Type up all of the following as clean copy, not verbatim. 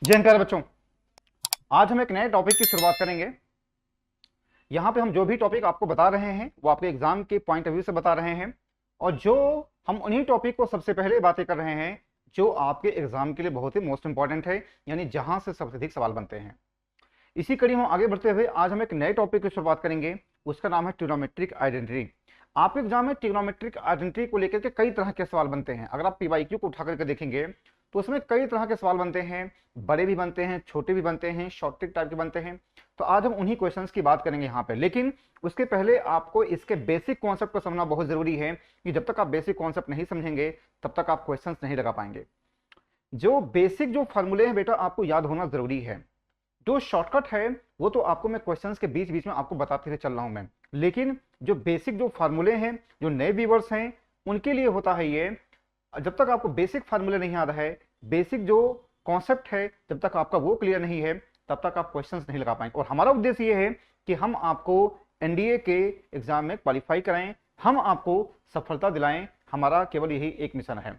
जय हिंद प्यारे बच्चों। आज हम एक नए टॉपिक की शुरुआत करेंगे। यहाँ पे हम जो भी टॉपिक आपको बता रहे हैं वो आपके एग्जाम के पॉइंट ऑफ व्यू से बता रहे हैं, और जो हम उन्हीं टॉपिक को सबसे पहले बातें कर रहे हैं जो आपके एग्जाम के लिए बहुत ही मोस्ट इंपॉर्टेंट है, यानी जहां से सबसे अधिक सवाल बनते हैं। इसी कड़ी में आगे बढ़ते हुए आज हम एक नए टॉपिक की शुरुआत करेंगे। उसका नाम है ट्रिग्नोमेट्रिक आइडेंटिटी। आपके एग्जाम में ट्रिग्नोमेट्रिक आइडेंटिटी को लेकर के कई तरह के सवाल बनते हैं। अगर आप पीवाईक्यू को उठा करके देखेंगे तो उसमें कई तरह के सवाल बनते हैं, बड़े भी बनते हैं, छोटे भी बनते हैं, शॉर्ट ट्रिक टाइप के बनते हैं। तो आज हम उन्हीं क्वेश्चंस की बात करेंगे यहाँ पे। लेकिन उसके पहले आपको इसके बेसिक कॉन्सेप्ट को समझना बहुत जरूरी है, कि जब तक आप बेसिक कॉन्सेप्ट नहीं समझेंगे तब तक आप क्वेश्चंस नहीं लगा पाएंगे। जो बेसिक जो फॉर्मूले हैं बेटा आपको याद होना जरूरी है। जो शॉर्टकट है वो तो आपको मैं क्वेश्चंस के बीच बीच में आपको बताते हुए चल रहा हूं मैं, लेकिन जो बेसिक जो फार्मूले हैं, जो नए व्यूवर्स हैं उनके लिए होता है ये। जब तक आपको बेसिक फार्मूले नहीं याद है, बेसिक जो कॉन्सेप्ट है जब तक आपका वो क्लियर नहीं है, तब तक आप क्वेश्चंस नहीं लगा पाएंगे। और हमारा उद्देश्य ये है कि हम आपको एनडीए के एग्जाम में क्वालिफाई कराएं, हम आपको सफलता दिलाएं। हमारा केवल यही एक मिशन है।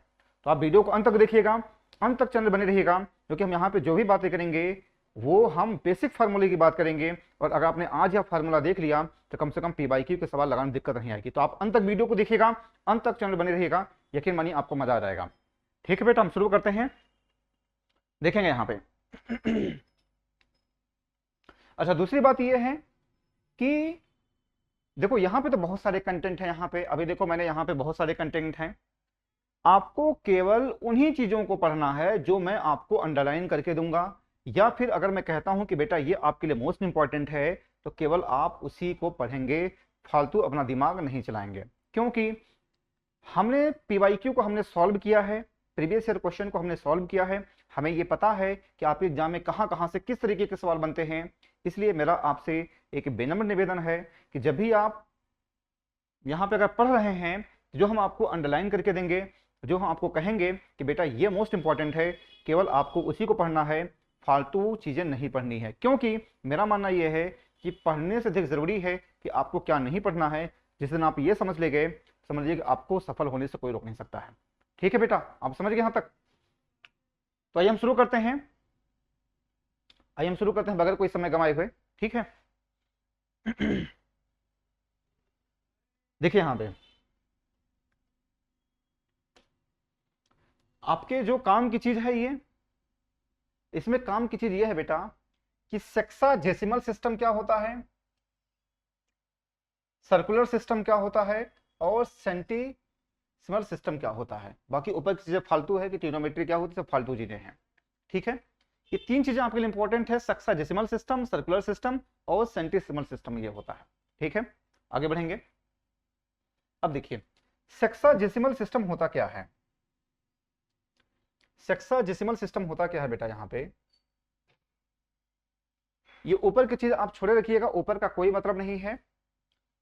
तो आप वीडियो को अंत तक देखिएगा, अंत तक चैनल बने रहिएगा, क्योंकि हम यहाँ पे जो भी बातें करेंगे वो हम बेसिक फार्मूले की बात करेंगे। और अगर आपने आज यह फार्मूला देख लिया तो कम से कम पीवाईक्यू के सवाल लगाने में दिक्कत नहीं आएगी। तो आप अंत तक वीडियो को देखिएगा, अंत तक चैनल बने रहिएगा, यकीन मानिए आपको मजा आ जाएगा। ठीक है बेटा, हम शुरू करते हैं। देखेंगे यहाँ पे अच्छा, दूसरी बात यह है कि देखो यहाँ पे तो बहुत सारे कंटेंट हैं। यहाँ पे अभी देखो मैंने यहाँ पे बहुत सारे कंटेंट हैं। आपको केवल उन्हीं चीजों को पढ़ना है जो मैं आपको अंडरलाइन करके दूंगा, या फिर अगर मैं कहता हूं कि बेटा ये आपके लिए मोस्ट इंपॉर्टेंट है तो केवल आप उसी को पढ़ेंगे, फालतू अपना दिमाग नहीं चलाएंगे। क्योंकि हमने पीवाईक्यू को हमने सॉल्व किया है, प्रीवियस ईयर क्वेश्चन को हमने सॉल्व किया है, हमें ये पता है कि आपके एग्जाम में कहां कहां से किस तरीके के सवाल बनते हैं। इसलिए मेरा आपसे एक विनम्र निवेदन है कि जब भी आप यहाँ पे अगर पढ़ रहे हैं, जो हम आपको अंडरलाइन करके देंगे, जो हम आपको कहेंगे कि बेटा ये मोस्ट इंपॉर्टेंट है, केवल आपको उसी को पढ़ना है, फालतू चीजें नहीं पढ़नी है। क्योंकि मेरा मानना यह है कि पढ़ने से अधिक जरूरी है कि आपको क्या नहीं पढ़ना है। जिस दिन आप ये समझ ले गए, समझिए कि आपको सफल होने से कोई रोक नहीं सकता है। ठीक है बेटा, आप समझ गए यहां तक? तो आइए हम शुरू करते हैं, आइए हम शुरू करते हैं बगैर कोई समय गंवाए हुए। ठीक है देखिए यहाँ पे आपके जो काम की चीज है ये, इसमें काम की चीज ये है बेटा कि सेक्साडेसिमल सिस्टम क्या होता है, सर्कुलर सिस्टम क्या होता है, और सेंटीसिमल सिस्टम क्या होता है। बाकी ऊपर की चीजें फालतू है कि ट्रिग्नोमेट्री क्या होती है, सब फालतू चीजें हैं। ठीक है, ये तीन चीजें आपके लिए इंपॉर्टेंट है, सेक्साडेसिमल सिस्टम, सर्कुलर सिस्टम और सेंटीसिमल सिस्टम, ये होता है। ठीक है, आगे बढ़ेंगे। अब देखिए सेक्साडेसिमल सिस्टम होता क्या है। सेक्साडेसिमल सिस्टम होता क्या है बेटा, यहाँ पे ये ऊपर की चीज आप छोड़े रखिएगा, ऊपर का कोई मतलब नहीं है।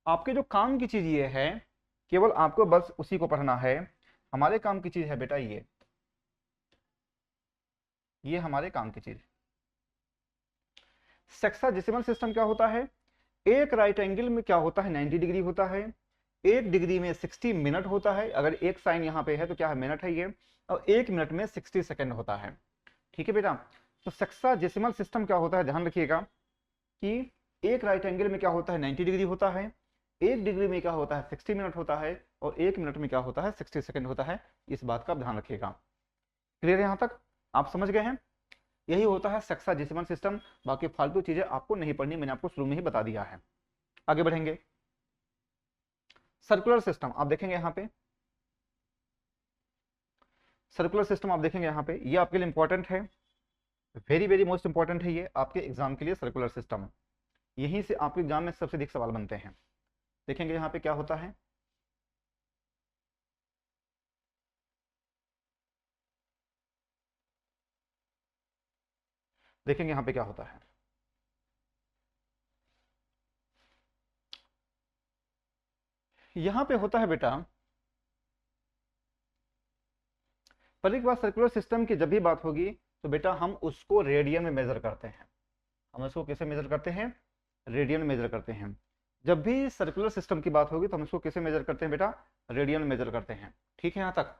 आपके जो काम की चीज ये है, केवल आपको बस उसी को पढ़ना है। हमारे काम की चीज है बेटा ये हमारे काम की चीज। सेक्साडेसिमल सिस्टम क्या होता है, एक राइट एंगल में क्या होता है 90 डिग्री होता है, एक डिग्री में 60 मिनट होता है। अगर एक साइन यहाँ पे है तो क्या है, मिनट है ये, और एक मिनट में 60 सेकंड होता है। ठीक है बेटा, तो सेक्साडेसिमल सिस्टम क्या होता है, ध्यान रखिएगा कि एक राइट एंगल में क्या होता है 90 डिग्री होता है, एक डिग्री में क्या होता है 60 मिनट होता है, और एक मिनट में क्या होता है 60 सेकंड होता है। इस बात का ध्यान रखिएगा। क्लियर है यहां तक, आप समझ गए हैं? यही होता है सेक्साडेसिमल सिस्टम। बाकी फालतू चीजें आपको नहीं पढ़नी, मैंने आपको शुरू में ही बता दिया है। आगे बढ़ेंगे। सर्कुलर सिस्टम आप देखेंगे यहाँ पे, सर्कुलर सिस्टम आप देखेंगे यहाँ पे, ये आपके लिए इंपॉर्टेंट है, वेरी वेरी मोस्ट इंपॉर्टेंट है ये आपके एग्जाम के लिए। सर्कुलर सिस्टम यहीं से आपके एग्जाम में सबसे अधिक सवाल बनते हैं। देखेंगे यहाँ पे क्या होता है, देखेंगे यहाँ पे क्या होता है। यहाँ पे होता है बेटा, पहली बात सर्कुलर सिस्टम की जब भी बात होगी तो बेटा हम उसको रेडियन में मेजर करते हैं। हम इसको कैसे मेजर करते हैं, रेडियन में मेजर करते हैं। जब भी सर्कुलर सिस्टम की बात होगी तो हम इसको कैसे मेजर करते हैं बेटा, रेडियन में मेजर करते हैं। ठीक है यहां तक?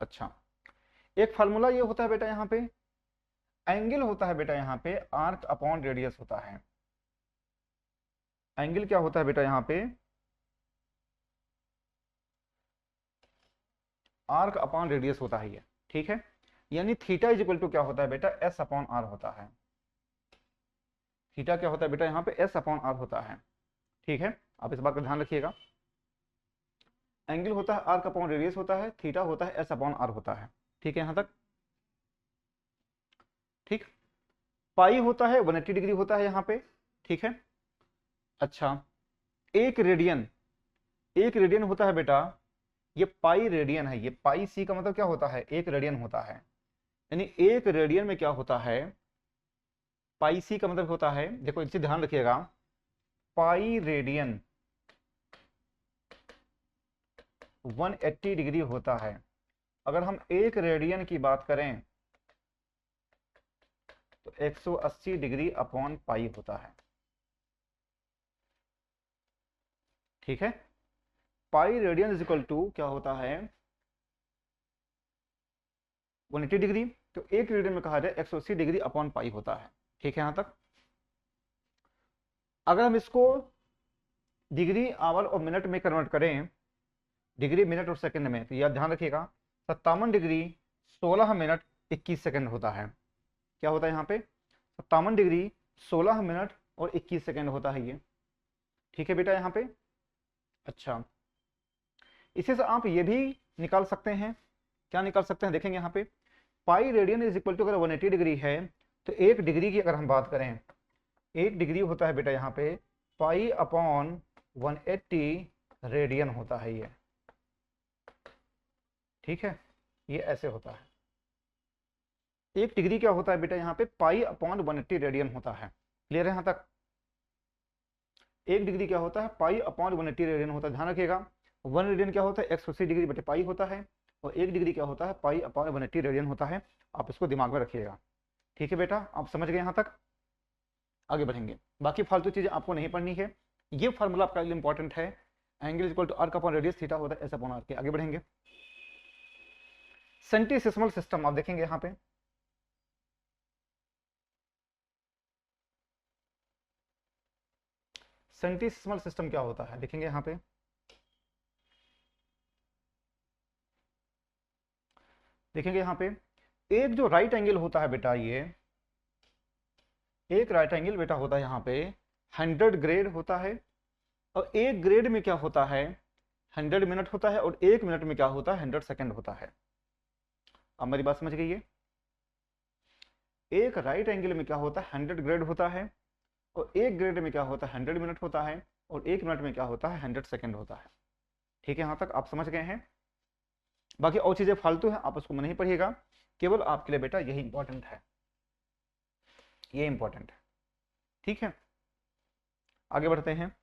अच्छा, एक फार्मूला ये होता है बेटा यहाँ पे, एंगल होता है बेटा यहाँ पे आर्क अपॉन रेडियस होता है। एंगल क्या होता है बेटा यहाँ पे, आर्क अपॉन रेडियस होता है ये, ठीक है। यानी थीटा इज इक्वल टू क्या होता है बेटा, एस अपॉन आर होता है। थीटा क्या होता है बेटा यहाँ पे, एस अपॉन आर होता है, ठीक है। आप इस बात का ध्यान रखिएगा। एंगल होता है आर्क अपॉन रेडियस होता है, थीटा होता है एस अपॉन आर होता है, ठीक है यहां तक, ठीक। पाई होता है 180 डिग्री होता है यहाँ पे, ठीक है। अच्छा, एक रेडियन, एक रेडियन होता है बेटा, ये पाई रेडियन है, ये पाई सी का मतलब क्या होता है, एक रेडियन होता है। यानी एक रेडियन में क्या होता है, पाई सी का मतलब होता है, देखो एक चीज ध्यान रखिएगा, पाई रेडियन 180 डिग्री होता है। अगर हम एक रेडियन की बात करें तो 180 डिग्री अपॉन पाई होता है, ठीक है। Pi radian is equal to क्या होता है, 180 डिग्री, तो एक रेडियन में कहा जाए 180 डिग्री अपॉन पाई होता है, ठीक है यहां तक। अगर हम इसको डिग्री आवर और मिनट में कन्वर्ट करें, डिग्री मिनट और सेकंड में, तो याद ध्यान रखिएगा 57 डिग्री 16 मिनट 21 सेकंड होता है। क्या होता है यहाँ पे, 57 डिग्री 16 मिनट और 21 सेकंड होता है ये, ठीक है बेटा यहाँ पे। अच्छा, इसी से आप ये भी निकाल सकते हैं, क्या निकाल सकते हैं, देखेंगे यहाँ पे pi radian is equal to, अगर 180 डिग्री है तो एक डिग्री की अगर हम बात करें, एक डिग्री होता है बेटा यहाँ पे पाई अपॉन 180 रेडियन होता है ये, ठीक है। ये ऐसे होता है, एक डिग्री क्या होता है बेटा यहाँ पे, पाई अपॉन 180 रेडियन होता है। क्लियर है यहाँ तक, एक डिग्री क्या होता है, पाई अपॉन 180 रेडियन होता है, ध्यान रखिएगा। 1 रेडियन क्या होता है, 180 डिग्री बटे पाई होता है, और एक डिग्री क्या होता है, पाई अपॉन 180 रेडियन होता है। आप इसको दिमाग में रखिएगा, ठीक है बेटा, आप समझ गए यहाँ तक। आगे बढ़ेंगे, बाकी फालतू चीजें आपको नहीं पढ़नी है, ये फार्मूला आपका लिए इंपॉर्टेंट है, angle equal to arc upon radius, theta होता है एस अपॉन आर के। आगे बढ़ेंगे, सेंटीसिमल सिस्टम आप देखेंगे यहाँ पे, सेंटीसिमल सिस्टम क्या होता है देखेंगे यहाँ पे। देखेंगे यहाँ पे एक जो राइट एंगल होता है बेटा, ये एक राइट एंगल बेटा होता है यहाँ पे 100 ग्रेड होता है, और एक ग्रेड में क्या होता है 100 मिनट होता है, और एक मिनट में क्या होता है 100 सेकंड होता है। अब मेरी बात समझ गई है, एक राइट एंगल में क्या होता है 100 ग्रेड होता है, और एक ग्रेड में क्या होता है 100 मिनट होता है, और एक मिनट में क्या होता है 100 सेकंड होता है, ठीक है। यहाँ तक आप समझ गए हैं, बाकी और चीजें फालतू है, आप उसको नहीं पढ़िएगा, केवल आपके लिए बेटा यही इंपॉर्टेंट है, ये इंपॉर्टेंट है, ठीक है। आगे बढ़ते हैं,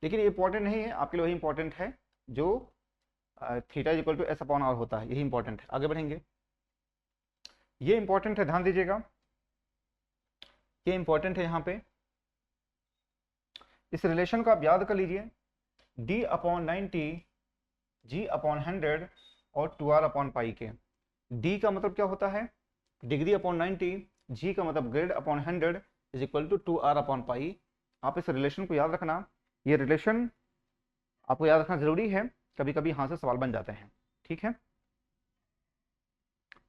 लेकिन ये इंपॉर्टेंट नहीं है आपके लिए, वही इंपॉर्टेंट है जो theta equal to S upon R होता है, यही इंपॉर्टेंट है। आगे बढ़ेंगे, ये इंपॉर्टेंट है, ध्यान दीजिएगा, ये इंपॉर्टेंट है यहाँ पे। इस रिलेशन को आप याद कर लीजिए, d अपॉन 90 g अपॉन 100 और 2r अपॉन पाई के। d का मतलब क्या होता है, डिग्री अपॉन 90, g का मतलब grade upon 100 is equal to 2r upon pi. आप इस रिलेशन को याद रखना, ये रिलेशन आपको याद रखना जरूरी है, कभी कभी यहाँ से सवाल बन जाते हैं, ठीक है।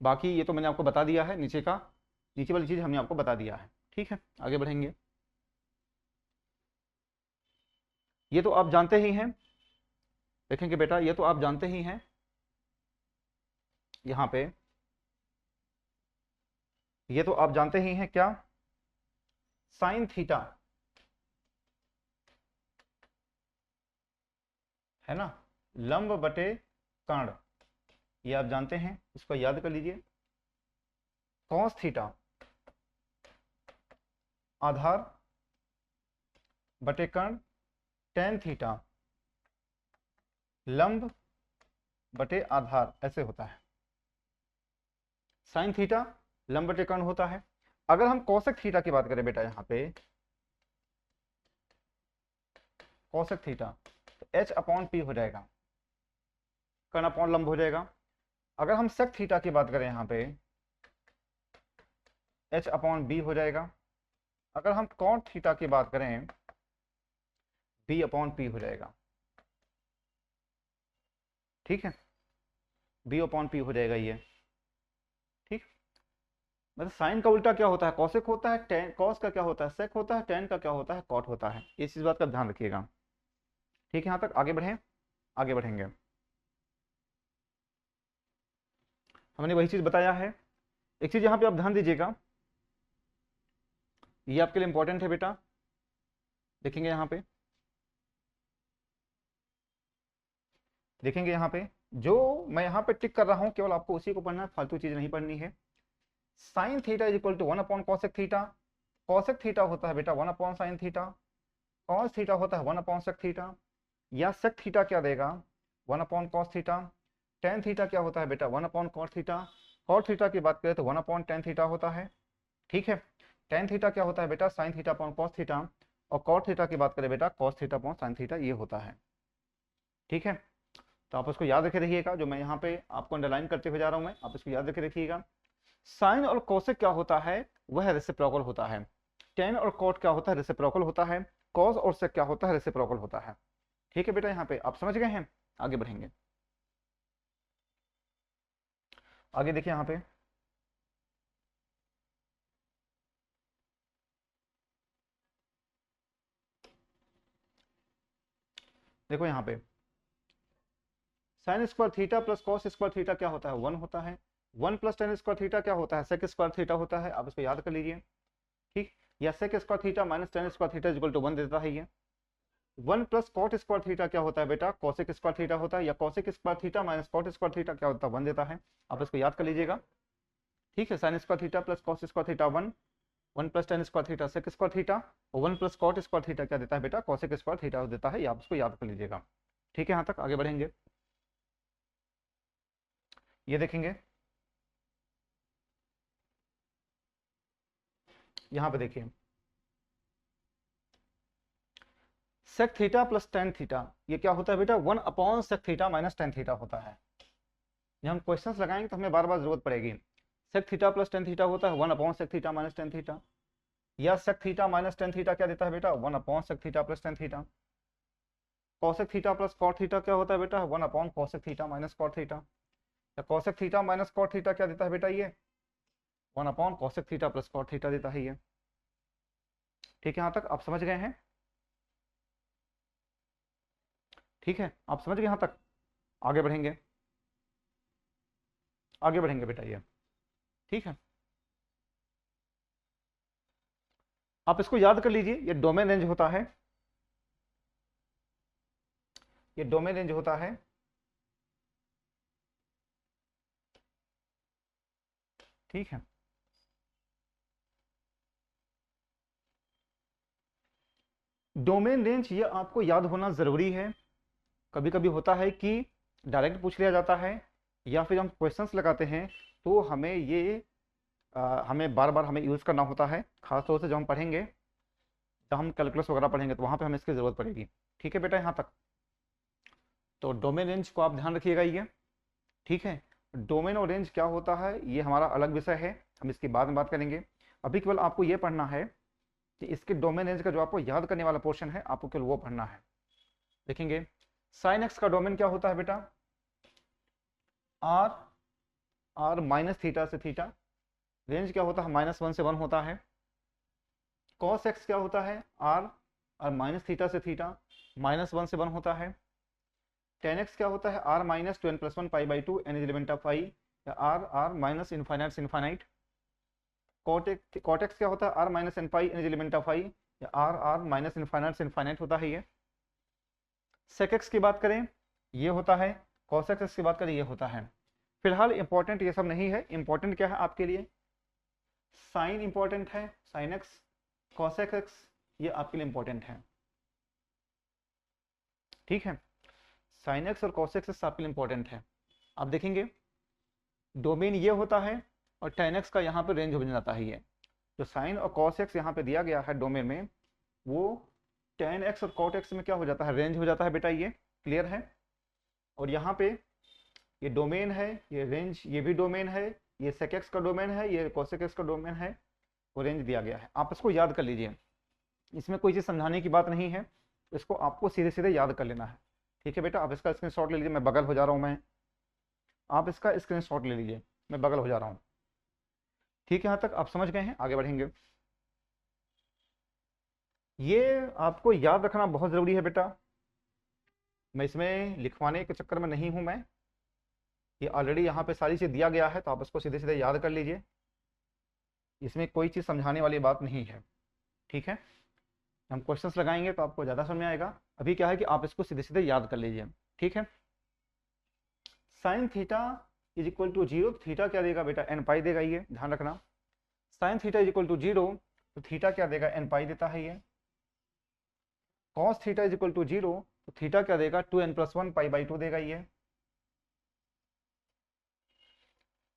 बाकी ये तो मैंने आपको बता दिया है, नीचे का, नीचे वाली चीज हमने आपको बता दिया है, ठीक है। आगे बढ़ेंगे, ये तो आप जानते ही हैं, देखेंगे बेटा ये तो आप जानते ही हैं, यहाँ पे ये तो आप जानते ही हैं क्या, साइन थीटा है ना, लंब बटे कर्ण, ये आप जानते हैं, इसको याद कर लीजिए। कॉस थीटा आधार बटे कर्ण, टेन थीटा लंब बटे आधार, ऐसे होता है। साइन थीटा लंब बटे कर्ण होता है। अगर हम कोसेक थीटा की बात करें बेटा, यहाँ पे कोसेक थीटा तो एच अपॉन पी हो जाएगा, कर्ण अपॉन लंब हो जाएगा, अगर हम सेक थीटा की बात करें यहाँ पे h अपॉन बी हो जाएगा। अगर हम कॉट थीटा की बात करें बी अपॉन पी हो जाएगा। ठीक है, बी अपॉन पी हो जाएगा ये। ठीक, मतलब साइन का उल्टा क्या होता है, कॉसेक होता है, टेन कॉस का क्या होता है, सेक होता है, टेन का क्या होता है, कॉट होता है। इस चीज बात का ध्यान रखिएगा। ठीक है, यहाँ तक आगे बढ़े, आगे बढ़ेंगे। हमने वही चीज बताया है। एक चीज यहाँ पे आप ध्यान दीजिएगा, ये आपके लिए इंपॉर्टेंट है बेटा। देखेंगे यहाँ पे, देखेंगे यहाँ पे जो मैं यहाँ पे टिक कर रहा हूँ, केवल आपको उसी को पढ़ना है, फालतू चीज नहीं पढ़नी है। Sine theta is equal to 1 upon cosec theta. Cosec theta होता है बेटा 1 upon sine theta. Cos theta होता है 1 अपॉन सेक थीटा। या सेक थीटा क्या देगा, 1 upon cos theta. Tan theta क्या होता है बेटा 1 upon cot theta. Cot theta की बात करें तो 1 अपॉन टेन थीटा होता है। ठीक है, टेन थीटा क्या होता है बेटा sign theta upon cos theta. और कॉट थीटा की बात करें बेटा cos theta upon sine theta, ये होता है। ठीक है, तो आप उसको याद रखे रहिएगा, जो मैं यहाँ पे आपको अंडरलाइन करते हुए जा रहा हूँ मैं, आप इसको याद रखे रखिएगा। साइन और कोसेक क्या होता है, वह रेसिप्रोकल होता है। टेन और कॉट क्या होता है, रेसिप्रोकल होता है। कॉस और सेक क्या होता है, रेसिप्रोकल होता है। ठीक है बेटा, यहाँ पे आप समझ गए हैं, आगे बढ़ेंगे। आगे देखिए यहाँ पे, देखो यहाँ पे sign square theta plus cos square theta क्या होता है, 1 होता है। 1 प्लस टेन स्क्वायर थीटा क्या होता है, सेक स्क्वायर थीटा होता है। आप इसको याद कर लीजिए। ठीक, या sec square theta minus tan square theta equal to 1 देता है ये। 1 प्लस कॉट स्क्वायर थीटा क्या होता है बेटा, कॉसेक स्क्वायर थीटा होता है। या cosec square theta minus cot square theta क्या होता है, 1 देता है। आप इसको याद कर लीजिएगा। ठीक है, sine square theta plus cos square theta 1। 1 plus tan square theta sec square theta. और 1 प्लस कॉट स्क्वायर थीटा क्या देता है बेटा, कॉसेक स्क्वायर थीटा देता है। ये आप इसको याद कर लीजिएगा। ठीक है, यहाँ तक आगे बढ़ेंगे। ये देखेंगे यहाँ पे, देखिए sec theta plus tan theta ये क्या होता है बेटा, 1 upon sec theta minus tan theta होता है। जब हम क्वेश्चंस लगाएंगे तो हमें बार बार जरूरत पड़ेगी। Sec theta plus tan theta होता है 1 upon sec theta minus tan theta. या sec theta minus tan theta क्या देता है बेटा, 1 upon sec theta plus tan theta. Cosec theta plus cot theta क्या होता है बेटा, 1 upon cosec theta minus cot theta. या cosec theta minus cot theta क्या देता है बेटा, ये 1 upon cosec theta plus cot theta देता है ये। ठीक है, यहाँ तक आप समझ गए हैं। ठीक है, आप समझ गए यहाँ तक, आगे बढ़ेंगे, आगे बढ़ेंगे बेटा ये। ठीक है, आप इसको याद कर लीजिए, ये डोमेन रेंज होता है, ये डोमेन रेंज होता है। ठीक है, डोमेन रेंज ये आपको याद होना जरूरी है। कभी कभी होता है कि डायरेक्ट पूछ लिया जाता है, या फिर हम क्वेश्चंस लगाते हैं तो हमें ये हमें बार बार हमें यूज़ करना होता है। खासतौर से जब हम पढ़ेंगे, जब हम कैलकुलस वगैरह पढ़ेंगे तो वहाँ पे हमें इसकी ज़रूरत पड़ेगी। ठीक है बेटा, यहाँ तक तो डोमेन रेंज को आप ध्यान रखिएगा ये। ठीक है, डोमेन और रेंज क्या होता है ये हमारा अलग विषय है, हम इसकी बाद में बात करेंगे। अभी केवल आपको ये पढ़ना है कि इसके डोमेन रेंज का जो आपको याद करने वाला पोर्शन है, आपको केवल वो पढ़ना है। देखेंगे साइन एक्स का डोमेन क्या होता है बेटा, आर, आर माइनस थीटा से थीटा। रेंज क्या होता है, -1 से 1 होता है। कॉस एक्स क्या होता है, आर, और माइनस थीटा से थीटा, -1 से 1 होता है। टेन एक्स क्या होता है, R minus two n plus one pi by two n is element of I. या आर, आर माइनस इनफाइनाइट से इनफाइनाइट। कॉट एक्स क्या होता है, R minus n pi n is element of I. या R, R minus infinite से infinite होता है ये। सेक एक्स की बात करें ये होता है, कॉस एक्स की बात करें ये होता है। फिलहाल इंपॉर्टेंट ये सब नहीं है, इंपॉर्टेंट क्या है आपके लिए, साइन इंपॉर्टेंट है, साइन एक्स, कॉसेक एक्स ये आपके लिए इंपॉर्टेंट है। ठीक है, साइन एक्स और कॉसेक एक्स आपके लिए इंपॉर्टेंट है। आप देखेंगे डोमेन ये होता है, और टेन एक्स का यहाँ पे रेंज बन जाता है ये। जो साइन और कॉस एक्स यहाँ पे दिया गया है डोमेन में, वो टेन एक्स और कॉट एक्स में क्या हो जाता है, रेंज हो जाता है बेटा ये, क्लियर है। और यहाँ पे ये डोमेन है, ये रेंज, ये भी डोमेन है, ये sec x का डोमेन है, ये cosec x का डोमेन है, वो रेंज दिया गया है। आप इसको याद कर लीजिए, इसमें कोई चीज़ समझाने की बात नहीं है, इसको आपको सीधे सीधे याद कर लेना है। ठीक है बेटा, आप इसका स्क्रीनशॉट ले लीजिए, मैं बगल हो जा रहा हूँ मैं, आप इसका स्क्रीनशॉट ले लीजिए, मैं बगल हो जा रहा हूँ। ठीक है, यहाँ तक आप समझ गए हैं, आगे बढ़ेंगे। ये आपको याद रखना बहुत ज़रूरी है बेटा, मैं इसमें लिखवाने के चक्कर में नहीं हूँ मैं, ये ऑलरेडी यहाँ पे सारी चीज़ दिया गया है, तो आप इसको सीधे सीधे याद कर लीजिए, इसमें कोई चीज़ समझाने वाली बात नहीं है। ठीक है, हम क्वेश्चंस लगाएंगे तो आपको ज़्यादा समझ में आएगा, अभी क्या है कि आप इसको सीधे सीधे याद कर लीजिए। ठीक है, sine theta is equal to 0, theta क्या देगा बेटा, एन पाई देगा, ये ध्यान रखना। Sine theta is equal to 0, तो थीटा क्या देगा, एन पाई देता है ये। Cos theta is equal to 0, तो थीटा क्या देगा, 2n+1 पाई बाई 2 देगा ये।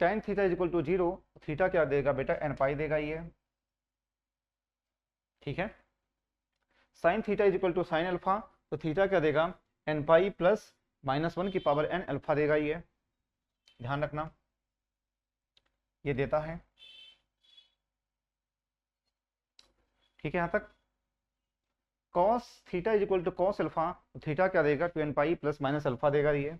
tan theta is equal to 0, theta क्या देगा बेटा, एन पाई देगा ये। ठीक है, sine theta is equal to sine alpha, तो थीटा क्या देगा, एन पाई प्लस -1 की पावर n अल्फा देगा ये, ध्यान रखना ये देता है। ठीक है, यहां तक। cos theta is equal to cos alpha, तो थीटा क्या देगा, 2n pi plus minus alpha देगा ये।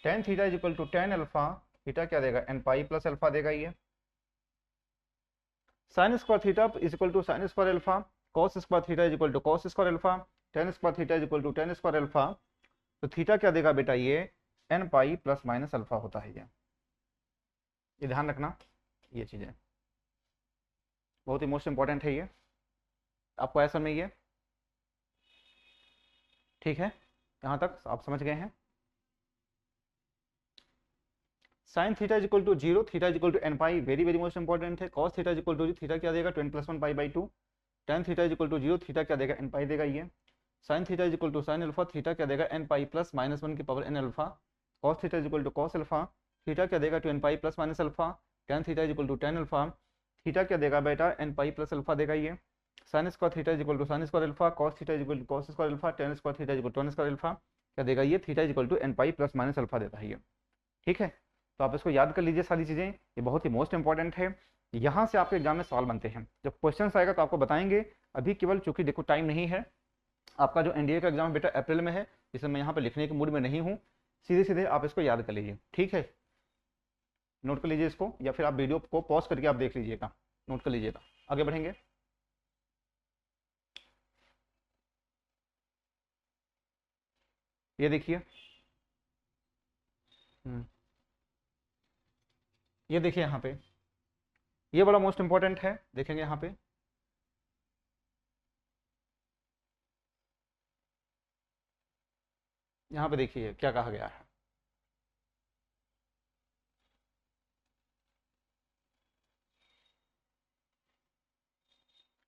tan theta is equal to tan alpha, theta क्या देगा, n पाई प्लस अल्फा देगा ये। Sine square theta is equal to sine square alpha, cos square theta is equal to cos square alpha, tan square theta is equal to tan square alpha, तो theta क्या देगा बेटा, ये n pi plus minus alpha होता है ये ध्यान रखना, ये चीजें बहुत ही मोस्ट इंपॉर्टेंट है ये, आपको ऐसा में ये। ठीक है, यहाँ तक आप समझ गए हैं। Sine theta is equal to 0, theta is equal to n pi, very very most important है। Cos theta is equal to, theta क्या देगा, 2n+1 pi by 2। tan theta is equal to 0, theta क्या देगा, n पाई देगा ये। Sine theta is equal to sine alpha, theta क्या देगा, n pi plus -1 की power n alpha. Cos theta is equal to cos alpha, theta क्या देगा, 2n pi plus minus alpha. tan theta is equal to tan alpha, theta क्या देगा बेटा, n pi plus alpha देगा ये। Sine square theta is equal to sine square alpha, cos theta is equal to cos square alpha, tan square theta is equal to tan square alpha, क्या देगा ये, theta is equal to n pi plus minus alpha देता है ये। ठीक है, तो आप इसको याद कर लीजिए सारी चीज़ें, ये बहुत ही मोस्ट इंपॉर्टेंट है, यहाँ से आपके एग्जाम में सवाल बनते हैं, जब क्वेश्चन आएगा तो आपको बताएंगे। अभी केवल चूंकि देखो टाइम नहीं है, आपका जो एनडीए का एग्जाम बेटा अप्रैल में है, इसे मैं यहाँ पे लिखने के मूड में नहीं हूँ, सीधे सीधे आप इसको याद कर लीजिए। ठीक है, नोट कर लीजिए इसको, या फिर आप वीडियो को पॉज करके आप देख लीजिएगा, नोट कर लीजिएगा। आगे बढ़ेंगे, ये देखिए, ये देखिए यहाँ पे, ये बड़ा मोस्ट इंपॉर्टेंट है, देखेंगे यहाँ पे। यहाँ पे देखिए क्या कहा गया है,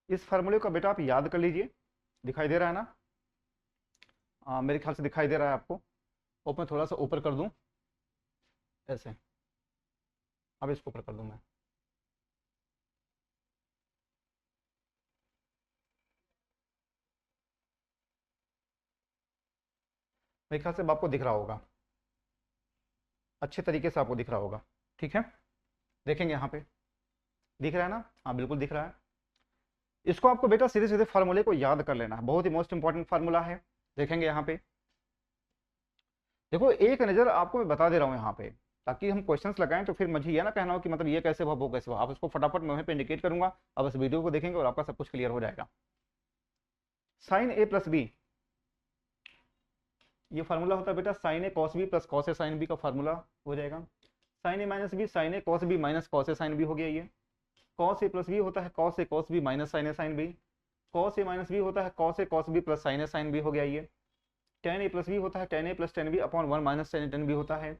इस फार्मूले को बेटा आप याद कर लीजिए, दिखाई दे रहा है ना, मेरे ख्याल से दिखाई दे रहा है आपको, और मैं थोड़ा सा ऊपर कर दूं ऐसे, अब इसको ऊपर कर दूं मैं, मेरे ख्याल से अब आपको दिख रहा होगा, अच्छे तरीके से आपको दिख रहा होगा। ठीक है, देखेंगे यहाँ पे, दिख रहा है ना, हाँ बिल्कुल दिख रहा है। इसको आपको बेटा सीधे सीधे फार्मूले को याद कर लेना है, बहुत ही मोस्ट इंपॉर्टेंट फार्मूला है। देखेंगे यहाँ पे, देखो एक नज़र आपको मैं बता दे रहा हूँ यहाँ पे, ताकि हम क्वेश्चंस लगाएं तो फिर मुझे ये ना कहना हो कि मतलब ये कैसे हुआ वो कैसे हुआ, आप इसको फटाफट मैं वहीं पे इंडिकेट करूंगा, अब इस वीडियो को देखेंगे और आपका सब कुछ क्लियर हो जाएगा। साइन ए प्लस बी, ये फार्मूला होता है बेटा sign A cos B plus cos A sine B का फार्मूला हो जाएगा। Sign A minus B, sign A cos B minus cos A sign B हो गया ये। कॉस ए प्लस बी होता है cos A cos B minus sign A sine B. Cos A minus B होता है cos ए cos B plus sign ए sign B हो गया ये। टेन ए प्लस बी होता है tan A plus tan B upon 1 minus tan A tan B होता है।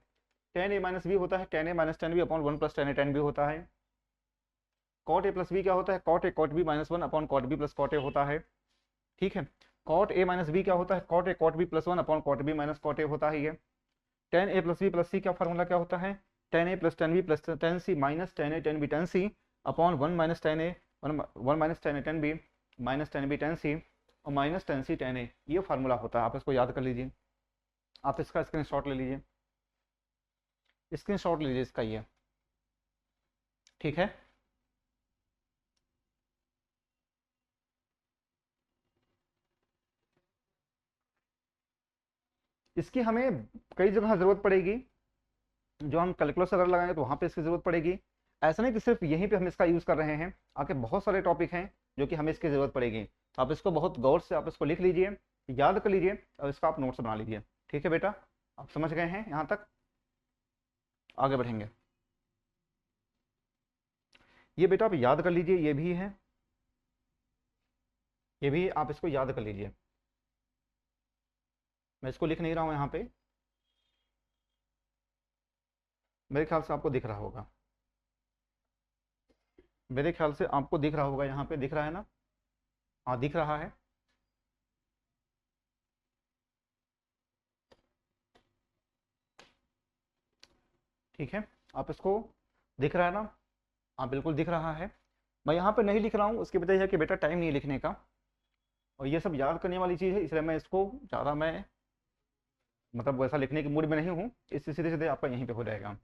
Tan A minus B होता है tan A minus tan B upon 1 plus tan A tan B होता है। कॉट ए प्लस बी क्या होता है cot A cot B minus 1 upon cot B plus cot A होता है। ठीक है, कॉट ए माइनस बी क्या होता है cot A cot B plus 1 upon cot B minus cot A होता है ये। Tan A plus B plus C का फॉर्मूला क्या होता है tan A plus tan B plus tan C minus tan A tan B tan C upon 1 minus tan A 1 minus tan A tan B minus tan B tan C और minus tan C tan A, ये formula होता है, आप इसको याद कर लीजिए। आप इसका स्क्रीनशॉट ले लीजिए, स्क्रीनशॉट लीजिए इसका ये, ठीक है। इसकी हमें कई जगह जरूरत पड़ेगी, जो हम कैलकुलस अगर लगाएंगे तो वहां पे इसकी जरूरत पड़ेगी। ऐसा नहीं कि सिर्फ यहीं पे हम इसका यूज कर रहे हैं, आगे बहुत सारे टॉपिक हैं जो कि हमें इसकी जरूरत पड़ेगी। तो आप इसको बहुत गौर से आप इसको लिख लीजिए, याद कर लीजिए, और इसका आप नोट्स बना लीजिए, ठीक है बेटा। आप समझ गए हैं यहाँ तक, आगे बढ़ेंगे। ये बेटा आप याद कर लीजिए, ये भी है, ये भी आप इसको याद कर लीजिए। मैं इसको लिख नहीं रहा हूं यहाँ पे, मेरे ख्याल से आपको दिख रहा होगा, मेरे ख्याल से आपको दिख रहा होगा, यहाँ पे दिख रहा है ना, हाँ दिख रहा है। ठीक है, आप इसको, दिख रहा है ना, हाँ बिल्कुल दिख रहा है। मैं यहाँ पे नहीं लिख रहा हूँ, उसकी वजह है कि बेटा टाइम नहीं है लिखने का, और ये सब याद करने वाली चीज़ है, इसलिए मैं इसको ज़्यादा, मैं मतलब वैसा लिखने के मूड में नहीं हूँ, इससे सीधे सीधे आपका यहीं पे हो जाएगा।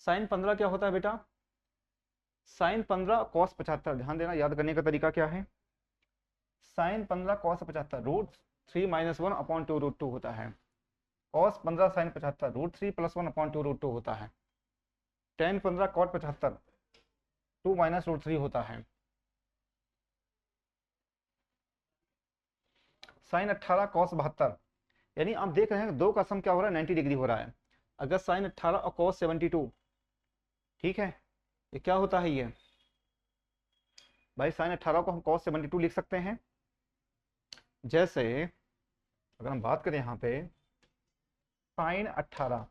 साइन 15 क्या होता है बेटा? साइन 15 कॉस 75, ध्यान देना, याद करने का तरीका क्या है। साइन 15 कॉस 75 √3 - 1/2 होता है। कॉस 15 साइन 75 √3 + 1/2 होता है। टेन 15 कॉट 75 2 - √3 होता है। साइन 18 कॉस 72, यानी आप देख रहे हैं दो का सम क्या हो रहा है, 90 डिग्री हो रहा है। अगर साइन 18 और कॉस 72, ठीक है, ये क्या होता है ये भाई, साइन 18 को हम कॉस 72 लिख सकते हैं। जैसे अगर हम बात करें यहाँ पे साइन 18,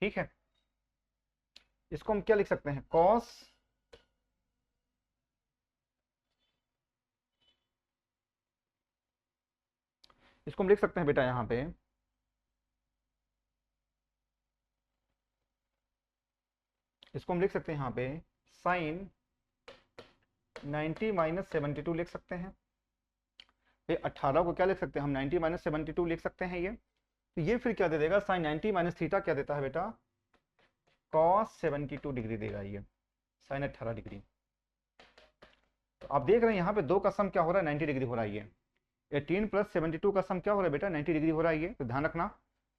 ठीक है, इसको हम क्या लिख सकते हैं, कॉस, इसको हम लिख सकते हैं बेटा यहाँ पे इसको हम लिख सकते हैं यहाँ पे साइन 90 - 72 लिख सकते हैं। ये 18 को क्या लिख सकते हैं हम, 90 - 72 लिख सकते हैं ये। तो ये फिर क्या दे देगा, साइन 90 - थीटा क्या देता है बेटा, कॉस 72 डिग्री देगा ये, साइन 18 डिग्री। तो आप देख रहे हैं यहाँ पे दो का सम क्या हो रहा है, 90 डिग्री हो रहा है ये। 18 + 72 का सम क्या हो रहा है बेटा, 90 डिग्री हो रहा है ये। तो ध्यान रखना,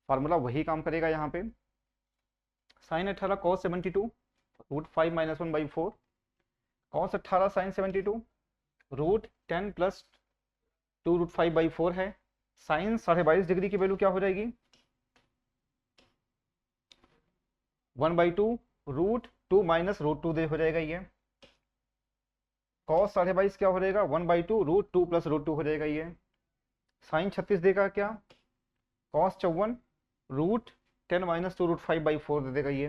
फार्मूला वही काम करेगा यहाँ पे। साइन 18 कॉस 72 √5 - 1/4, कॉस 18 साइन 72 √10 + 2 √5/4 है। साइन 22.5 डिग्री की वैल्यू क्या हो जाएगी, 1/2 √2 - √2 हो जाएगा ये। कॉस 22.5 क्या हो जाएगा, 1/2 √2 + √2 हो जाएगा ये। साइन 36 देगा क्या, कॉस 54 √10 - 2 √5/4 दे देगा ये।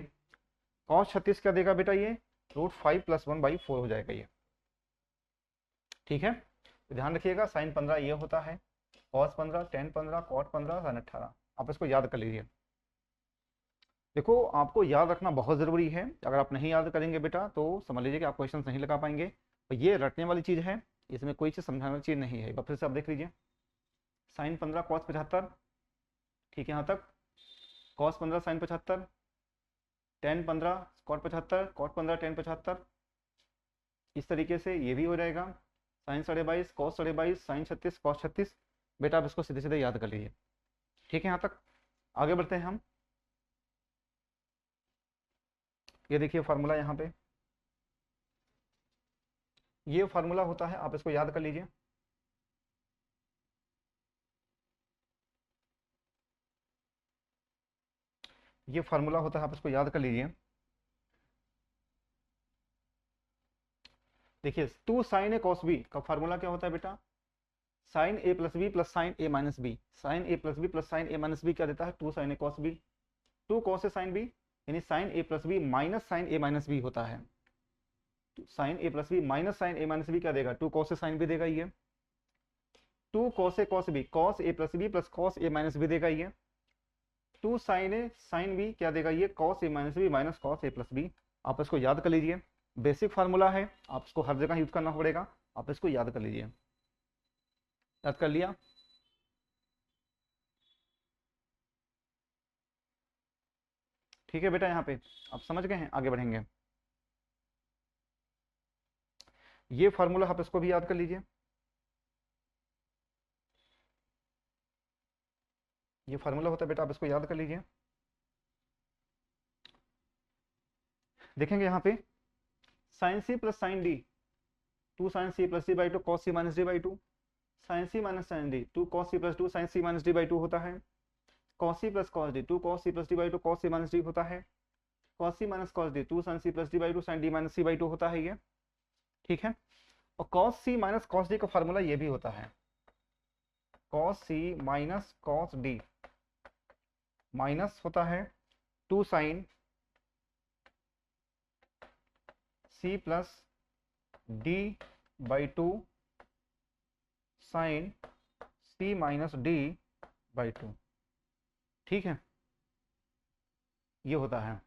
कॉस 36 क्या देगा बेटा, ये √5 + 1/4 हो जाएगा ये, ठीक है। तो ध्यान रखिएगा, साइन 15 ये होता है, कॉस 15, टेन 15, कॉट 15, साइन 18। आप इसको याद कर लीजिए। देखो आपको याद रखना बहुत ज़रूरी है, अगर आप नहीं याद करेंगे बेटा तो समझ लीजिए कि आप क्वेश्चन नहीं लगा पाएंगे। और ये रटने वाली चीज़ है, इसमें कोई चीज़ समझाने वाली चीज़ नहीं है। एक बार फिर से आप देख लीजिए, साइन 15 कॉस 75, ठीक है यहाँ तक, cos 15 sine 75, tan 15 cot 75, cot 15 tan 75, इस तरीके से ये भी हो जाएगा। Sine 22.5 cos 22.5 sine 36 cos 36। बेटा आप इसको सीधे सीधे याद कर लीजिए, ठीक है। यहाँ तक आगे बढ़ते हैं हम। ये देखिए फार्मूला यहाँ पे, ये फार्मूला होता है, आप इसको याद कर लीजिए। ये फार्मूला होता है, आप इसको याद कर लीजिए। देखिए 2 साइन ए कॉस बी का फार्मूला क्या होता है बेटा, sign A plus B plus sign A minus B. Sign A plus B plus sign A minus B क्या देता है, 2 sign A cos B. 2 cos A sine B, यानी sign A plus B minus sign A minus B होता है। Sign A plus B minus sign A minus B क्या देगा, 2 cos A sine B देगा ये। 2 cos A cos B, cos A plus B plus cos A minus B देगा ये। 2 sign ए sine B क्या देगा ये, cos A minus B minus cos A plus B. आप इसको याद कर लीजिए, बेसिक फार्मूला है, आप इसको हर जगह यूज करना पड़ेगा। आप इसको याद कर लीजिए। याद कर लिया? ठीक है बेटा, यहाँ पे आप समझ गए हैं, आगे बढ़ेंगे। ये फार्मूला आप इसको भी याद कर लीजिए। ये फार्मूला होता है बेटा, आप इसको याद कर लीजिए। देखेंगे यहाँ पे sine C plus sine D, two sine C plus D by two cos C minus D by two, sine C minus sine D two cos C plus two sine C minus D by two होता है। Cos C plus cos D two cos C plus D by two cos C minus D होता है। Cos C minus cos D two sine C plus D by two sign D minus C by two होता है ये। ठीक है, और cos C minus cos D का formula ये भी होता है, cos C minus cos D minus होता है two sine C plus D by two sine C minus D by two. ठीक है, ये होता है।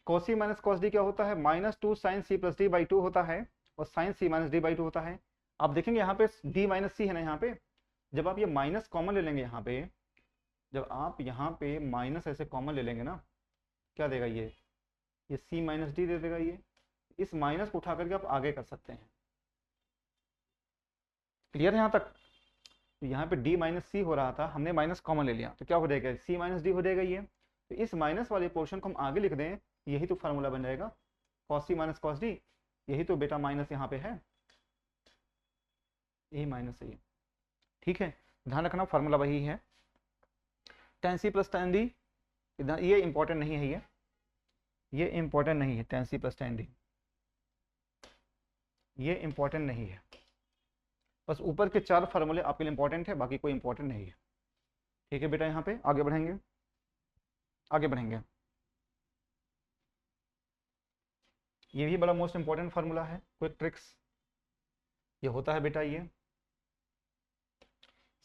cos C minus cos D क्या होता है, minus two sine C plus D by two होता है, और sine C minus D by two होता है। आप देखेंगे यहाँ पे डी माइनस सी है ना, यहाँ पे जब आप ये माइनस कॉमन ले लेंगे, यहाँ पे जब आप यहाँ पे माइनस ऐसे कॉमन ले लेंगे ना, क्या देगा ये सी माइनस डी दे देगा। ये इस माइनस को उठा करके आप आगे कर सकते हैं। क्लियर है यहाँ तक? तो यहाँ पे डी माइनस सी हो रहा था, हमने माइनस कॉमन ले लिया, तो क्या हो जाएगा, सी माइनस डी हो जाएगा ये। तो इस माइनस वाले पोर्शन को हम आगे लिख दें, यही तो फार्मूला बन जाएगा, cos C minus cos D. यही तो बेटा माइनस यहाँ पे है, यही माइनस है ये। ठीक है, ध्यान रखना फार्मूला वही है। tan C plus tan D, ये इंपॉर्टेंट नहीं है, ये इंपॉर्टेंट नहीं है। tan C plus tan D ये इंपॉर्टेंट नहीं है, बस ऊपर के चार फार्मूले आपके लिए इंपॉर्टेंट है, बाकी कोई इंपॉर्टेंट नहीं है। ठीक है बेटा, यहाँ पे आगे बढ़ेंगे, आगे बढ़ेंगे। ये भी बड़ा मोस्ट इंपॉर्टेंट फार्मूला है, क्विक ट्रिक्स। ये होता है बेटा ये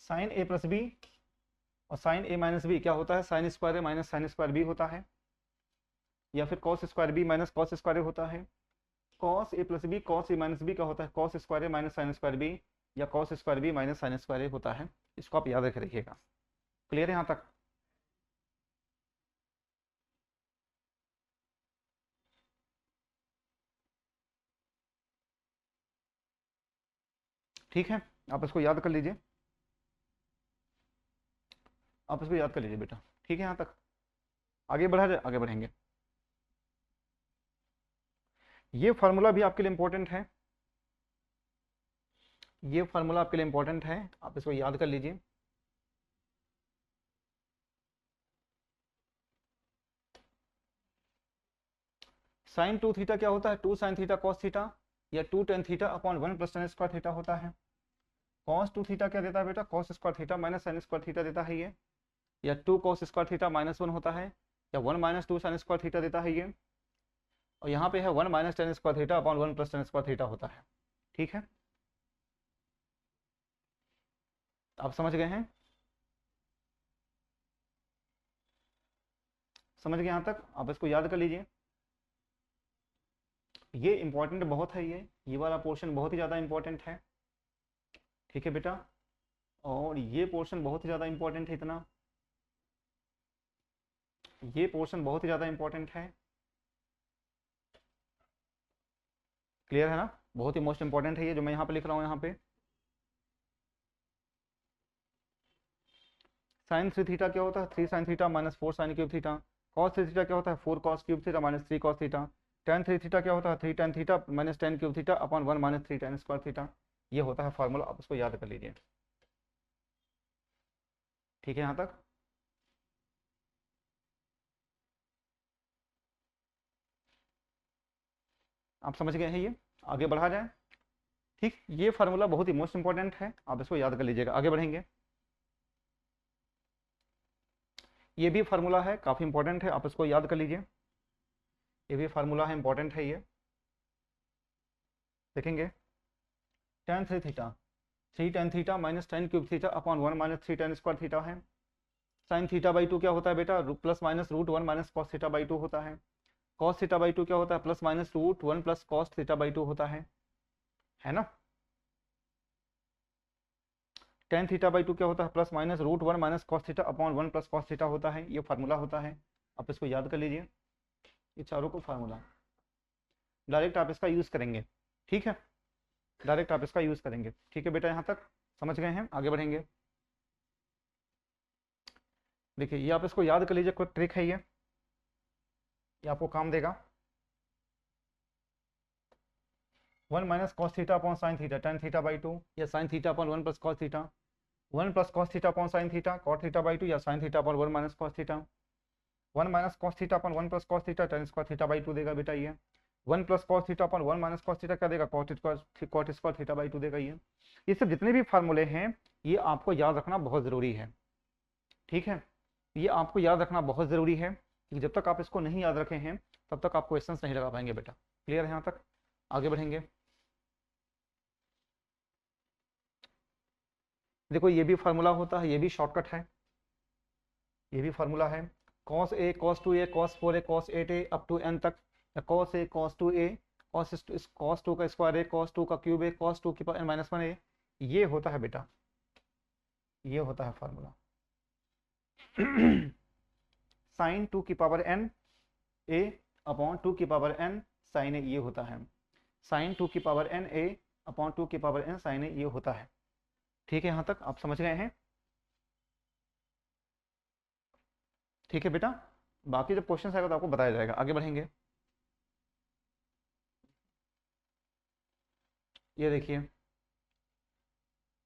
साइन ए प्लस बी और साइन ए माइनस बी क्या होता है, sine square A minus sine square B होता है, या फिर cos square B minus cos square A होता है। Cos A plus B cos A minus B क्या होता है, cos square A minus sine square B, या cos square B minus sine square A होता है। इसको आप याद रख रखिएगा। क्लियर है यहाँ तक? ठीक है, आप इसको याद कर लीजिए, आप इसको याद कर लीजिए बेटा। ठीक है, यहाँ तक आगे बढ़ा जाए, आगे बढ़ेंगे। ये फार्मूला भी आपके लिए इंपॉर्टेंट है, ये फार्मूला आपके लिए इंपॉर्टेंट है, आप इसको याद कर लीजिए। साइन टू थीटा क्या होता है, two sine theta cos theta, या two tan theta upon one plus tan square theta होता है। कॉस टू थीटा क्या देता है बेटा, cos square theta minus sine square theta देता है ये, या two cos square theta minus one होता है, या one minus two sine square theta देता है ये, और यहाँ पे है one minus tan square theta upon one plus tan square theta होता है। ठीक है, आप समझ गए हैं? समझ गए यहाँ तक? आप इसको याद कर लीजिए। ये इंपॉर्टेंट बहुत है, ये वाला पोर्शन बहुत ही ज़्यादा इंपॉर्टेंट है। ठीक है बेटा, और ये पोर्शन बहुत ही ज़्यादा इंपॉर्टेंट है, इतना ये पोर्शन बहुत ही ज़्यादा इंपॉर्टेंट है। क्लियर है ना? बहुत ही मोस्ट इंपॉर्टेंट है ये जो मैं यहाँ पे लिख रहा हूँ। यहाँ पे साइन थ्री थीटा क्या होता है, three sine theta minus four sine cube theta. Cos three theta क्या होता है, four cos cube theta minus three cos theta. Ten three theta क्या होता है, three tan theta minus tan cube theta upon one minus three tan square theta. ये होता है formula, आप उसको याद कर लीजिए। ठीक है यहाँ तक? आप समझ गए हैं ये? आगे बढ़ा जाए। ठीक, ये फार्मूला बहुत ही मोस्ट इंपॉर्टेंट है, आप इसको याद कर लीजिएगा। आगे बढ़ेंगे। ये भी फार्मूला है, काफ़ी इंपॉर्टेंट है, आप इसको याद कर लीजिए। ये भी फार्मूला है, इंपॉर्टेंट है ये। देखेंगे tan three theta, three tan theta minus tan cube theta upon one minus three tan square theta है। साइन थीटा बाई टू क्या होता है बेटा, plus minus root one minus cos theta by two होता है। कॉस थीटा बाई टू क्या होता है, plus minus root one plus cos theta by two होता है ना। टेन थीटा बाई टू क्या होता है, plus minus root one minus cos theta upon one plus cos theta होता है, ये फार्मूला होता है। आप इसको याद कर लीजिए, ये चारों को फार्मूला डायरेक्ट आप इसका यूज करेंगे, ठीक है, डायरेक्ट आप इसका यूज करेंगे। ठीक है बेटा, यहाँ तक समझ गए हैं, आगे बढ़ेंगे। देखिए ये आप इसको याद कर लीजिए, कोई ट्रिक है ये आपको काम देगा। One minus cos theta upon sine theta tan theta by two, या sine theta upon one plus cos theta, one plus cos theta upon sine theta cot theta by two, या sine theta upon one minus cos theta, one minus cos theta upon one plus cos theta tan square theta by two देगा बेटा ये। One plus cos theta upon one minus cos theta क्या देगा, cot square theta by two देगा ये सब जितने भी फार्मूले हैं ये आपको याद रखना बहुत ज़रूरी है, ठीक है, ये आपको याद रखना बहुत ज़रूरी है, कि जब तक आप इसको नहीं याद रखे हैं तब तक आप क्वेश्चंस नहीं लगा पाएंगे बेटा। क्लियर है यहाँ तक, आगे बढ़ेंगे। देखो ये भी फार्मूला होता है, ये भी शॉर्टकट है, ये भी फार्मूला है, cos a cos 2a cos 4a cos 8a up to n तक, cos a cos 2a cos 2 का स्क्वायर a cos 2 का क्यूब a cos 2 की पावर n माइनस 1a, ये होता है बेटा, ये होता है फार्मूला। साइन 2 की पावर n a अपॉन 2 की पावर n साइन a, ये होता है साइन 2 की पावर n a अपॉन 2 की पावर n साइन a, ये होता है। ठीक है, यहाँ तक आप समझ गए हैं, ठीक है बेटा, बाकी जब क्वेश्चन आएगा तो आपको बताया जाएगा। आगे बढ़ेंगे, ये देखिए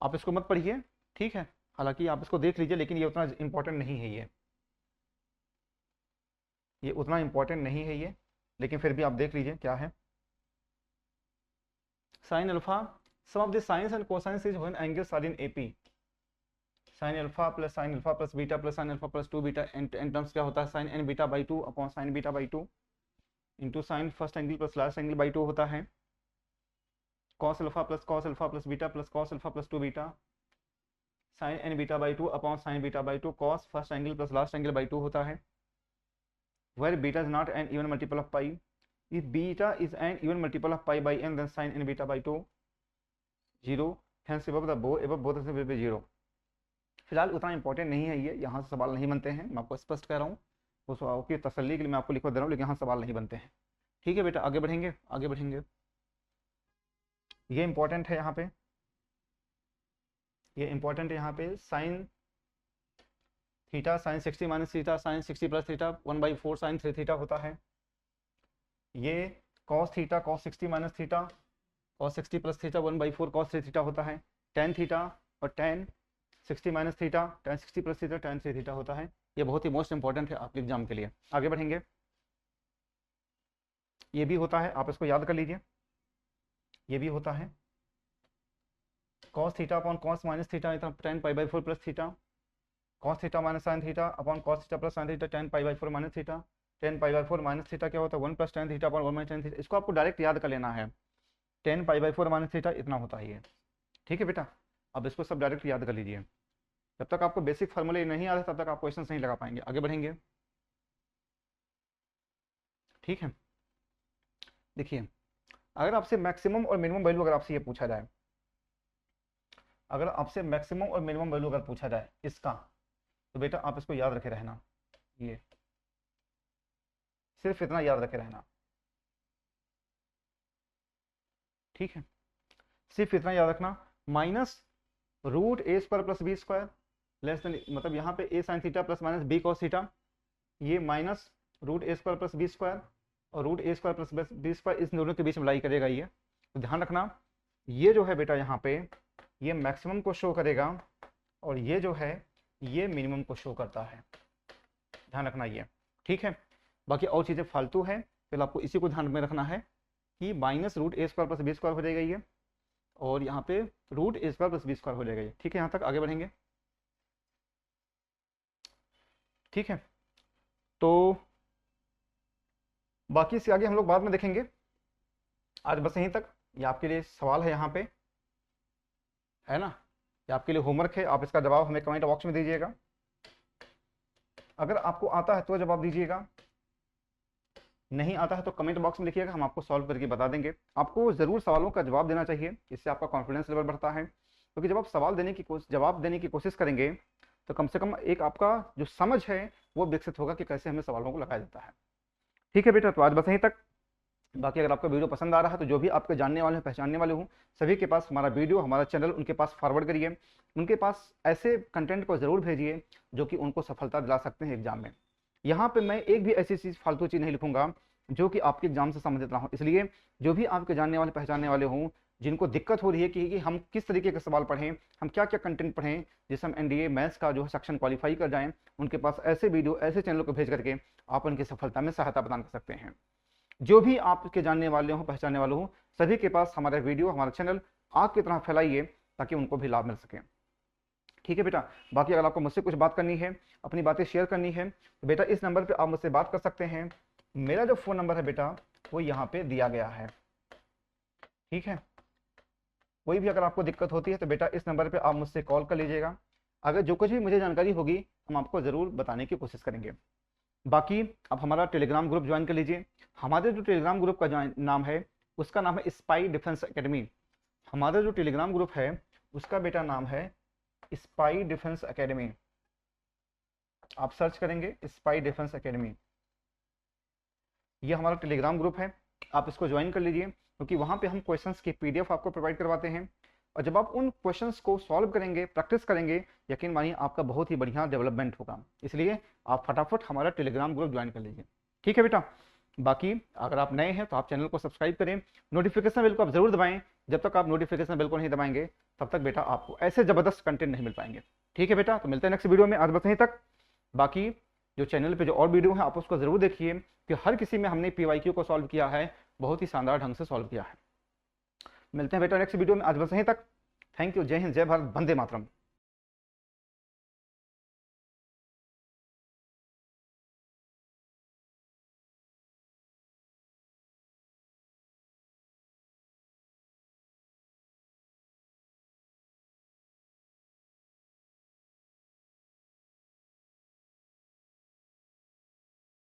आप इसको मत पढ़िए, ठीक है, हालांकि आप इसको देख लीजिए, लेकिन ये उतना इंपॉर्टेंट नहीं है, ये उतना इंपॉर्टेंट नहीं है ये, लेकिन फिर भी आप देख लीजिए क्या है। Sine alpha, sum of the sines and cosines is when angles are in AP, sine alpha plus beta plus sine alpha plus two beta, n terms क्या होता है, sine n beta by two upon sine beta by two into sine first angle plus last angle by two होता है, cos alpha plus beta plus cos alpha plus two beta sine n beta by two upon sine beta by two cos first angle plus last angle by two होता है, where beta is not an even multiple of pi. If beta is an even multiple of pi by n, then sin n beta by 2 0, hence above both will be 0। फिलहाल उतना important नहीं है ये, यहाँ से सवाल नहीं बनते हैं, मैं आपको स्पष्ट कह रहा हूँ, उस की तसल्ली के लिए मैं आपको लिखवा दे रहा हूँ, लेकिन यहाँ सवाल नहीं बनते हैं। ठीक है बेटा, आगे बढ़ेंगे, आगे बढ़ेंगे, ये इंपॉर्टेंट है यहाँ पे, ये इंपॉर्टेंट है यहाँ पे, sine theta sine 60 minus theta sine 60 plus theta 1/4 sine 3 theta होता है, ये cos theta cos 60 minus theta cos 60 plus theta 1/4 cos 3 theta होता है, टेन थीटा और tan 60 minus theta tan 60 plus theta tan 3 theta होता है। ये बहुत ही मोस्ट इंपॉर्टेंट है आपके एग्जाम के लिए। आगे बढ़ेंगे, ये भी होता है, आप इसको याद कर लीजिए, ये भी होता है cos theta upon cos minus theta tan pi by four plus theta, cos theta minus sine theta upon cos theta plus sine theta tan pi by four minus theta, tan pi by four minus theta क्या होता है, one plus tan theta upon one minus tan theta, इसको आपको direct याद कर लेना है, ten pi by four minus theta इतना होता है ये। ठीक है बेटा, अब इसको सब डायरेक्ट याद कर लीजिए, जब तक आपको बेसिक फार्मूले नहीं आते तब तक आप क्वेश्चन नहीं लगा पाएंगे। आगे बढ़ेंगे, ठीक है, देखिए अगर आपसे मैक्सिमम और मिनिमम वैल्यू अगर आपसे ये पूछा जाए, अगर आपसे मैक्सिमम और मिनिमम वैल्यू अगर पूछा जाए इसका, तो बेटा आप इसको याद रखे रहना, ये सिर्फ इतना याद रखे रहना, ठीक है, सिर्फ इतना याद रखना, minus root A square plus B square less than, मतलब यहाँ पे A sine theta plus minus B cos theta, ये minus root A square plus B square और root A square plus B square, इस दोनों के बीच में लाई करेगा ये, तो ध्यान रखना ये जो है बेटा यहाँ पे ये मैक्सिमम को शो करेगा और ये जो है ये मिनिमम को शो करता है, ध्यान रखना ये, ठीक है। बाकी और चीज़ें फालतू है, फिर आपको इसी को ध्यान में रखना है कि minus root A square plus B square हो जाएगा ये, और यहाँ पे root A square plus B square हो जाएगा ये, ठीक है। यहाँ तक आगे बढ़ेंगे, ठीक है, तो बाकी इससे आगे हम लोग बाद में देखेंगे, आज बस यहीं तक, ये आपके लिए सवाल है यहाँ पे, है ना, ये आपके लिए होमवर्क है, आप इसका जवाब हमें कमेंट बॉक्स में दीजिएगा, अगर आपको आता है तो जवाब दीजिएगा, नहीं आता है तो कमेंट बॉक्स में लिखिएगा, हम आपको सॉल्व करके बता देंगे। आपको ज़रूर सवालों का जवाब देना चाहिए, इससे आपका कॉन्फिडेंस लेवल बढ़ता है, क्योंकि जब आप जवाब देने की कोशिश करेंगे तो कम से कम एक आपका जो समझ है वो विकसित होगा कि कैसे हमें सवालों को लगाया जाता है। ठीक है बेटा, तो आज बस यहीं तक। बाकी अगर आपका वीडियो पसंद आ रहा है तो जो भी आपके जानने वाले हैं, पहचानने वाले हों, सभी के पास हमारा वीडियो, हमारा चैनल उनके पास फॉरवर्ड करिए। उनके पास ऐसे कंटेंट को ज़रूर भेजिए जो कि उनको सफलता दिला सकते हैं एग्जाम में। यहाँ पे मैं एक भी ऐसी चीज़, फालतू चीज़ नहीं लिखूंगा जो कि आपके एग्जाम से संबंधित ना हो। इसलिए जो भी आपके जानने वाले, पहचानने वाले हों, जिनको दिक्कत हो रही है कि हम किस तरीके के सवाल पढ़ें, हम क्या क्या कंटेंट पढ़ें जिससे हम एनडीए मैथ्स का जो है सेक्शन क्वालिफाई कर जाएं, उनके पास ऐसे वीडियो, ऐसे चैनल को भेज करके आप उनकी सफलता में सहायता प्रदान कर सकते हैं। जो भी आपके जानने वाले हों, पहचानने वाले हों, सभी के पास हमारा वीडियो, हमारा चैनल आग की तरह फैलाइए ताकि उनको भी लाभ मिल सके। ठीक है बेटा, बाकी अगर आपको मुझसे कुछ बात करनी है, अपनी बातें शेयर करनी है, तो बेटा इस नंबर पे आप मुझसे बात कर सकते हैं। मेरा जो फ़ोन नंबर है बेटा वो यहाँ पे दिया गया है। ठीक है, कोई भी अगर आपको दिक्कत होती है तो बेटा इस नंबर पे आप मुझसे कॉल कर लीजिएगा। अगर जो कुछ भी मुझे जानकारी होगी हम आपको ज़रूर बताने की कोशिश करेंगे। बाकी आप हमारा टेलीग्राम ग्रुप ज्वाइन कर लीजिए। हमारे जो टेलीग्राम ग्रुप का नाम है उसका नाम है स्पाई डिफेंस एकेडमी। हमारा जो टेलीग्राम ग्रुप है उसका बेटा नाम है स्पाई डिफेंस एकेडमी। आप सर्च करेंगे स्पाई डिफेंस एकेडमी, ये हमारा टेलीग्राम ग्रुप है, आप इसको ज्वाइन कर लीजिए, क्योंकि वहाँ पे हम क्वेश्चंस की पीडीएफ आपको प्रोवाइड करवाते हैं। और जब आप उन क्वेश्चंस को सॉल्व करेंगे, प्रैक्टिस करेंगे, यकीन मानिए आपका बहुत ही बढ़िया डेवलपमेंट होगा। इसलिए आप फटाफट हमारा टेलीग्राम ग्रुप ज्वाइन कर लीजिए। ठीक है बेटा, बाकी अगर आप नए हैं तो आप चैनल को सब्सक्राइब करें, नोटिफिकेशन बेल को आप जरूर दबाएं। जब तक आप नोटिफिकेशन बेल को नहीं दबाएंगे तब तक बेटा आपको ऐसे ज़बरदस्त कंटेंट नहीं मिल पाएंगे। ठीक है बेटा, तो मिलते हैं नेक्स्ट वीडियो में, आज बस यहीं तक। बाकी जो चैनल पे जो और वीडियो है आप उसको जरूर देखिए कि हर किसी में हमने पीवाईक्यू को सॉल्व किया है, बहुत ही शानदार ढंग से सॉल्व किया है। मिलते हैं बेटा नेक्स्ट वीडियो में, आज बस यहीं तक। थैंक यू, जय हिंद, जय भारत, वंदे मातरम।